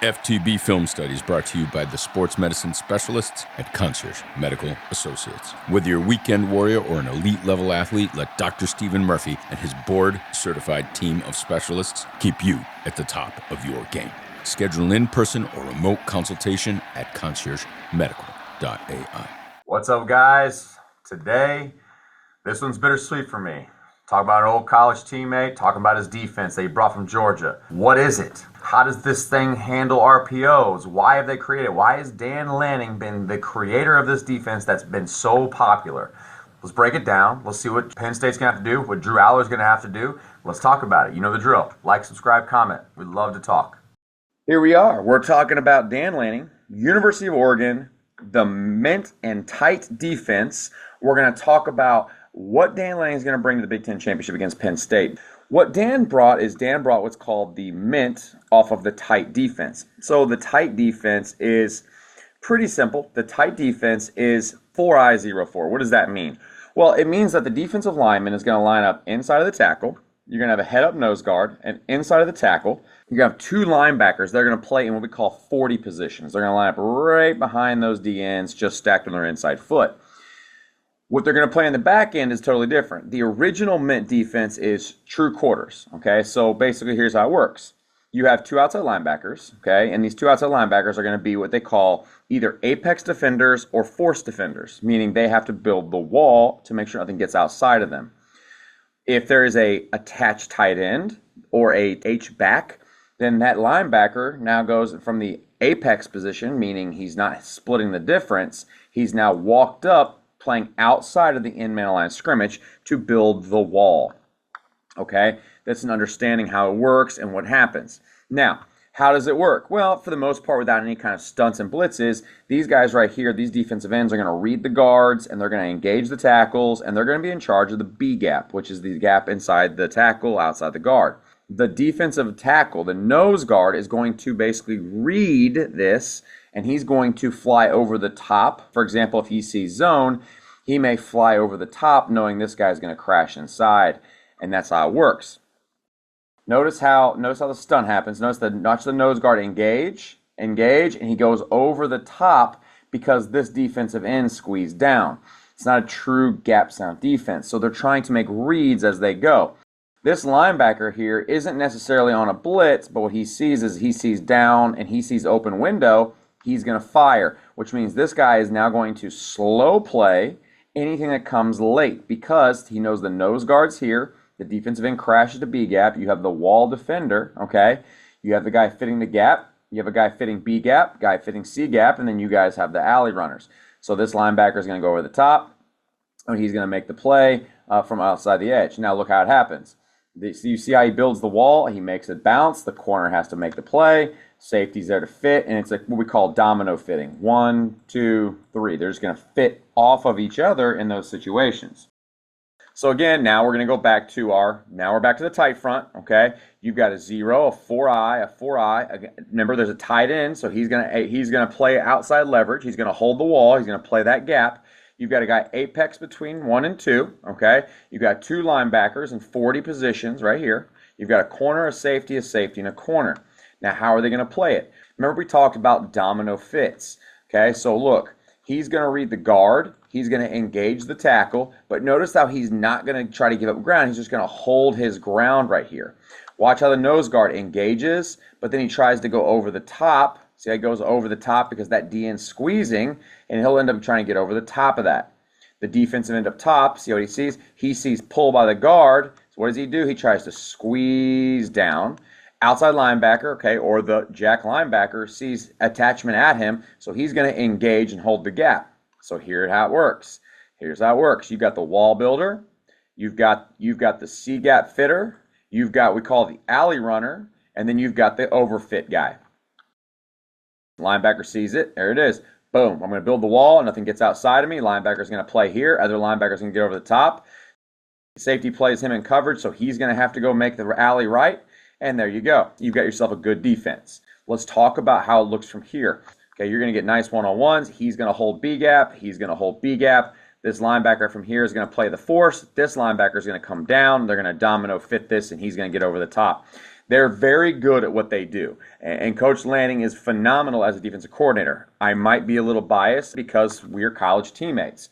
FTB Film Study is brought to you by the sports medicine specialists at Concierge Medical Associates. Whether you're a weekend warrior or an elite level athlete, let Dr. Stephen Murphy and his board-certified team of specialists keep you at the top of your game. Schedule an in-person or remote consultation at conciergemedical.ai. What's up, guys? Today, this one's bittersweet for me. Talk about an old college teammate, talking about his defense that he brought from Georgia. What is it? How does this thing handle RPOs? Why have they created it? Why has Dan Lanning been the creator of this defense that's been so popular? Let's break it down. Let's see what Penn State's going to have to do, what Drew Aller's going to have to do. Let's talk about it. You know the drill. Like, subscribe, comment. We'd love to talk. Here we are. We're talking about Dan Lanning, University of Oregon, the mint and tight defense. We're going to talk about what Dan Lanning is going to bring to the Big Ten Championship against Penn State. What Dan brought what's called the mint off of the tight defense. So the tight defense is pretty simple. The tight defense is 4-I-0-4. What does that mean? Well, it means that the defensive lineman is going to line up inside of the tackle. You're going to have a head-up nose guard, and inside of the tackle, you're going to have two linebackers. They're going to play in what we call 40 positions. They're going to line up right behind those DNs, just stacked on their inside foot. What they're going to play in the back end is totally different. The original mint defense is true quarters, okay? So basically, here's how it works. You have two outside linebackers, okay? And these two outside linebackers are going to be what they call either apex defenders or force defenders, meaning they have to build the wall to make sure nothing gets outside of them. If there is a attached tight end or a H-back, then that linebacker now goes from the apex position, meaning he's not splitting the difference. He's now walked up, playing outside of the in-man line of scrimmage to build the wall. Okay? That's an understanding how it works and what happens. Now, how does it work? Well, for the most part, without any kind of stunts and blitzes, these guys right here, these defensive ends, are going to read the guards, and they're going to engage the tackles, and they're going to be in charge of the B gap, which is the gap inside the tackle, outside the guard. The defensive tackle, the nose guard, is going to basically read this, and he's going to fly over the top. For example, if he sees zone, he may fly over the top knowing this guy's going to crash inside, and that's how it works. Notice how the stunt happens. Watch the nose guard engage, and he goes over the top because this defensive end squeezed down. It's not a true gap sound defense, so they're trying to make reads as they go. This linebacker here isn't necessarily on a blitz, but what he sees is he sees down and he sees open window. He's going to fire, which means this guy is now going to slow play anything that comes late because he knows the nose guard's here. The defensive end crashes to B gap. You have the wall defender, okay? You have the guy fitting the gap. You have a guy fitting B gap, guy fitting C gap, and then you guys have the alley runners. So this linebacker is going to go over the top, and he's going to make the play from outside the edge. Now look how it happens. So you see how he builds the wall. He makes it bounce. The corner has to make the play. Safety's there to fit, and it's like what we call domino fitting. 1, 2, 3. They're just going to fit off of each other in those situations. So again, now we're going to go back to we're back to the tight front, okay? You've got a 0, a 4-I. Remember, there's a tight end, so he's going to play outside leverage. He's going to hold the wall. He's going to play that gap. You've got a guy apex between 1 and 2, okay? You've got two linebackers in 40 positions right here. You've got a corner, a safety, and a corner. Now, how are they going to play it? Remember, we talked about domino fits, okay? So look, he's going to read the guard. He's going to engage the tackle, but notice how he's not going to try to give up ground. He's just going to hold his ground right here. Watch how the nose guard engages, but then he tries to go over the top. See how he goes over the top because that DN's squeezing, and he'll end up trying to get over the top of that. The defensive end up top, see what he sees? He sees pull by the guard. So what does he do? He tries to squeeze down. Outside linebacker, okay, or the jack linebacker sees attachment at him, so he's going to engage and hold the gap. So here's how it works. Here's how it works. You've got the wall builder. You've got the C gap fitter. You've got what we call the alley runner, and then you've got the overfit guy. Linebacker sees it. There it is. Boom. I'm going to build the wall. Nothing gets outside of me. Linebacker's going to play here. Other linebacker's going to get over the top. Safety plays him in coverage, so he's going to have to go make the alley right. And there you go. You've got yourself a good defense. Let's talk about how it looks from here. Okay, you're going to get nice one-on-ones. He's going to hold B gap. He's going to hold B gap. This linebacker from here is going to play the force. This linebacker is going to come down. They're going to domino fit this, and he's going to get over the top. They're very good at what they do. And Coach Lanning is phenomenal as a defensive coordinator. I might be a little biased because we're college teammates.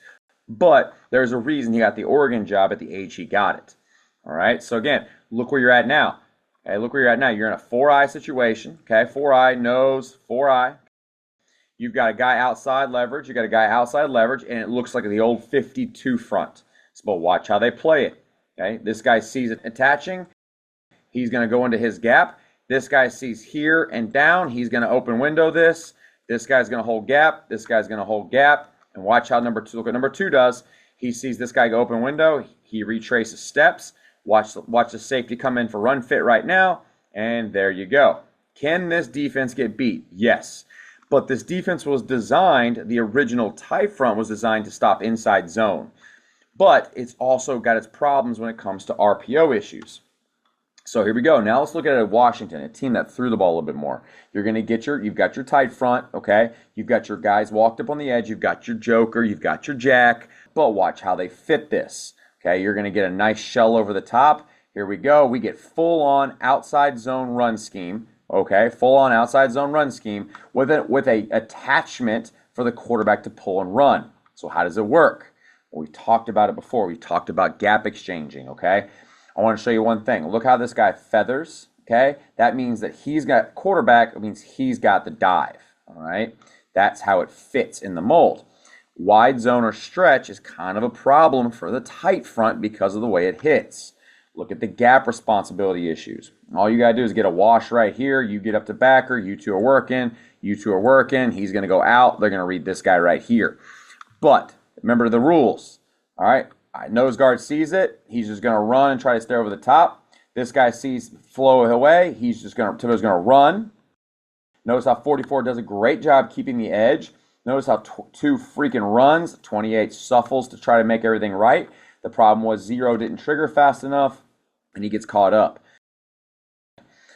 But there's a reason he got the Oregon job at the age he got it. All right? So again, look where you're at now. Okay, look where you're at now. You're in a 4-eye situation. Okay, 4-eye, nose, 4-eye. You've got a guy outside leverage. You've got a guy outside leverage, and it looks like the old 52 front. So, but watch how they play it. Okay, this guy sees it attaching. He's going to go into his gap. This guy sees here and down. He's going to open window this. This guy's going to hold gap. This guy's going to hold gap. And watch how number 2, look what number 2 does. He sees this guy go open window. He retraces steps. Watch the safety come in for run fit right now. And there you go. Can this defense get beat? Yes. But this defense was designed, the original tight front was designed to stop inside zone. But it's also got its problems when it comes to RPO issues. So here we go. Now let's look at Washington, a team that threw the ball a little bit more. You're going to get you've got your tight front, okay? You've got your guys walked up on the edge. You've got your joker. You've got your jack. But watch how they fit this, okay? You're going to get a nice shell over the top. Here we go. We get full-on outside zone run scheme, okay? Full-on outside zone run scheme with a attachment for the quarterback to pull and run. So how does it work? Well, we talked about it before. We talked about gap exchanging, okay? I want to show you one thing. Look how this guy feathers, okay? That means that he's got quarterback. It means he's got the dive, all right? That's how it fits in the mold. Wide zone or stretch is kind of a problem for the tight front because of the way it hits. Look at the gap responsibility issues. All you got to do is get a wash right here. You get up to backer. You two are working. You two are working. He's going to go out. They're going to read this guy right here. But remember the rules, all right? Nose guard sees it. He's just going to run and try to stay over the top. This guy sees flow away. He's just going to run. Notice how 44 does a great job keeping the edge. Notice how 2 freaking runs. 28 shuffles to try to make everything right. The problem was 0 didn't trigger fast enough, and he gets caught up.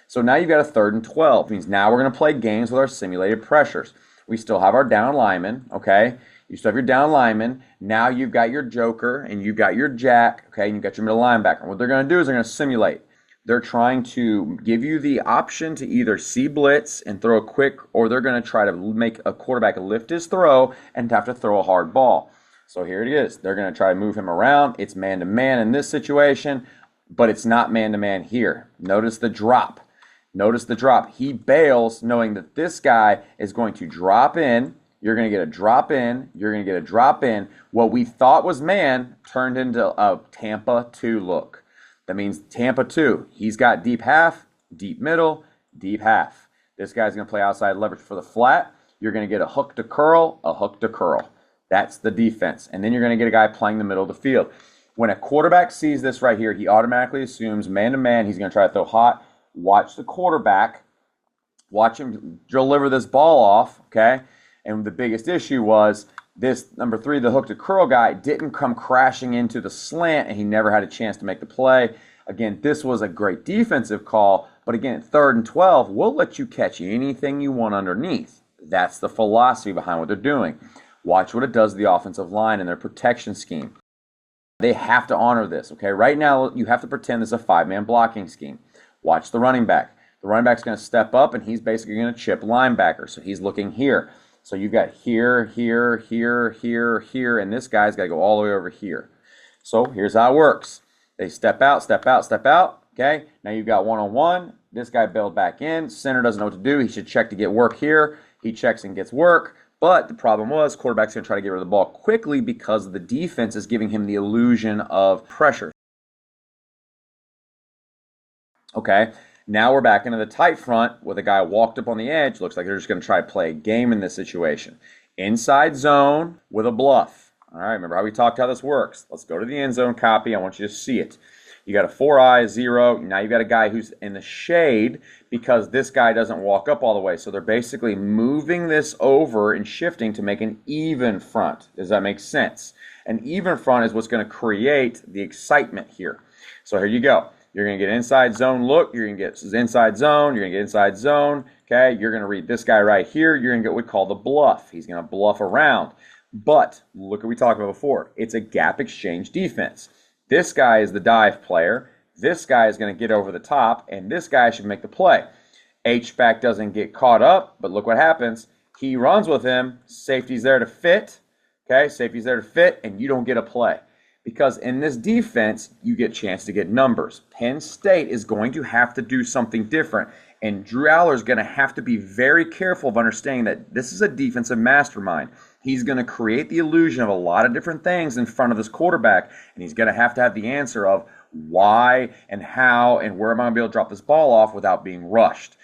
So now you've got a 3rd and 12. It means now we're going to play games with our simulated pressures. We still have our down lineman, okay? You still have your down lineman. Now you've got your joker and you've got your jack, okay, and you've got your middle linebacker. What they're going to do is they're going to simulate. They're trying to give you the option to either see blitz and throw a quick, or they're going to try to make a quarterback lift his throw and have to throw a hard ball. So here it is. They're going to try to move him around. It's man-to-man in this situation, but it's not man-to-man here. Notice the drop. Notice the drop. He bails knowing that this guy is going to drop in. You're going to get a drop in. You're going to get a drop in. What we thought was man turned into a Tampa 2 look. That means Tampa 2. He's got deep half, deep middle, deep half. This guy's going to play outside leverage for the flat. You're going to get a hook to curl, a hook to curl. That's the defense. And then you're going to get a guy playing the middle of the field. When a quarterback sees this right here, he automatically assumes man-to-man, he's going to try to throw hot. Watch the quarterback. Watch him deliver this ball off, okay? And the biggest issue was this number 3, the hook to curl guy, didn't come crashing into the slant, and he never had a chance to make the play. Again, this was a great defensive call, but again, 3rd and 12, we'll let you catch anything you want underneath. That's the philosophy behind what they're doing. Watch what it does to the offensive line and their protection scheme. They have to honor this, okay? Right now, you have to pretend this is a 5-man blocking scheme. Watch the running back. The running back's going to step up, and he's basically going to chip linebacker, so he's looking here. So you've got here, here, here, here, here, and this guy's got to go all the way over here. So here's how it works. They step out, step out, step out, okay? Now you've got one-on-one. This guy bailed back in. Center doesn't know what to do. He should check to get work here. He checks and gets work. But the problem was quarterback's going to try to get rid of the ball quickly because the defense is giving him the illusion of pressure. Okay, now we're back into the tight front with a guy walked up on the edge. Looks like they're just going to try to play a game in this situation. Inside zone with a bluff. All right, remember how we talked how this works. Let's go to the end zone copy. I want you to see it. You got a 4-eye, 0. Now you got a guy who's in the shade because this guy doesn't walk up all the way. So they're basically moving this over and shifting to make an even front. Does that make sense? An even front is what's going to create the excitement here. So here you go. You're going to get inside zone look. You're going to get inside zone. You're going to get inside zone. Okay, you're going to read this guy right here. You're going to get what we call the bluff. He's going to bluff around. But look what we talked about before. It's a gap exchange defense. This guy is the dive player. This guy is going to get over the top, and this guy should make the play. H-back doesn't get caught up, but look what happens. He runs with him. Safety's there to fit. Okay, safety's there to fit, and you don't get a play. Because in this defense, you get a chance to get numbers. Penn State is going to have to do something different. And Drew Aller is going to have to be very careful of understanding that this is a defensive mastermind. He's going to create the illusion of a lot of different things in front of his quarterback, and he's going to have the answer of why and how and where am I going to be able to drop this ball off without being rushed.